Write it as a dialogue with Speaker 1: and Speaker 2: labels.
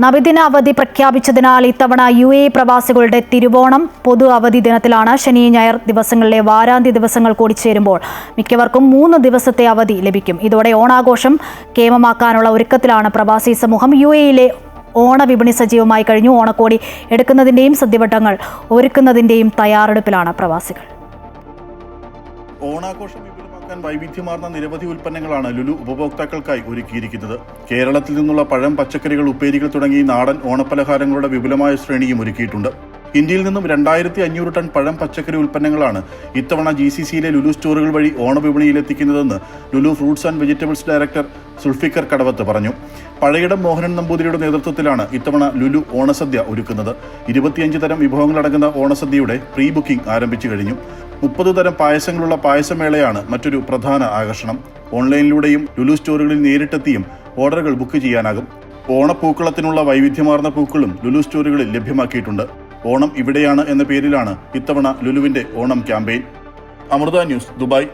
Speaker 1: നബിദിന അവധി പ്രഖ്യാപിച്ചതിനാൽ ഇത്തവണ UAE പ്രവാസികളുടെ തിരുവോണം പൊതു അവധി ദിനത്തിലാണ്. ശനി ഞായർ ദിവസങ്ങളിലെ വാരാന്ത്യ ദിവസങ്ങൾ കൂടി ചേരുമ്പോൾ മിക്കവർക്കും 3 ദിവസത്തെ അവധി ലഭിക്കും. ഇതോടെ ഓണാഘോഷം കേമമാക്കാനുള്ള ഒരുക്കത്തിലാണ് പ്രവാസി സമൂഹം. UAEയിലെ ഓണവിപണി സജീവമായി കഴിഞ്ഞു. ഓണക്കോടി എടുക്കുന്നതിന്റെയും സദ്യവട്ടങ്ങൾ ഒരുക്കുന്നതിന്റെയും തയ്യാറെടുപ്പിലാണ് പ്രവാസികൾ.
Speaker 2: ഓണാഘോഷം വിപുലമാക്കാൻ വൈവിധ്യമാർന്ന നിരവധി ഉൽപ്പന്നങ്ങളാണ് ലുലു ഉപഭോക്താക്കൾക്കായി ഒരുക്കിയിരിക്കുന്നത്. കേരളത്തിൽ നിന്നുള്ള പഴം, പച്ചക്കറികൾ, ഉപ്പേരികൾ തുടങ്ങി നാടൻ ഓണപ്പലഹാരങ്ങളുടെ വിപുലമായ ശ്രേണിയും ഒരുക്കിയിട്ടുണ്ട്. ഇന്ത്യയിൽ നിന്നും 2500 ടൺ പഴം, പച്ചക്കറി ഉൽപ്പന്നങ്ങളാണ് ഇത്തവണ GCCയിലെ ലുലു സ്റ്റോറുകൾ വഴി ഓണവിപണിയിലെത്തിക്കുന്നതെന്ന് Lulu fruits and vegetables director Zulfikar Kadavath പറഞ്ഞു. പഴയിടം മോഹനൻ നമ്പൂതിരിയുടെ നേതൃത്വത്തിലാണ് ഇത്തവണ ലുലു ഓണസദ്യ ഒരുക്കുന്നത്. 25 തരം വിഭവങ്ങളടങ്ങുന്ന ഓണസദ്യയുടെ പ്രീ ബുക്കിംഗ് ആരംഭിച്ചു കഴിഞ്ഞു. 30 തരം പായസങ്ങളുള്ള പായസമേളയാണ് മറ്റൊരു പ്രധാന ആകർഷണം. ഓൺലൈനിലൂടെയും ലുലു സ്റ്റോറുകളിൽ നേരിട്ടെത്തിയും ഓർഡറുകൾ ബുക്ക് ചെയ്യാനാകും. ഓണപ്പൂക്കളത്തിനുള്ള വൈവിധ്യമാർന്ന പൂക്കളും ലുലു സ്റ്റോറുകളിൽ ലഭ്യമാക്കിയിട്ടുണ്ട്. ഓണം ഇവിടെയാണ് എന്ന പേരിലാണ് ഇത്തവണ ലുലുവിന്റെ Onam campaign. Amrita News, Dubai.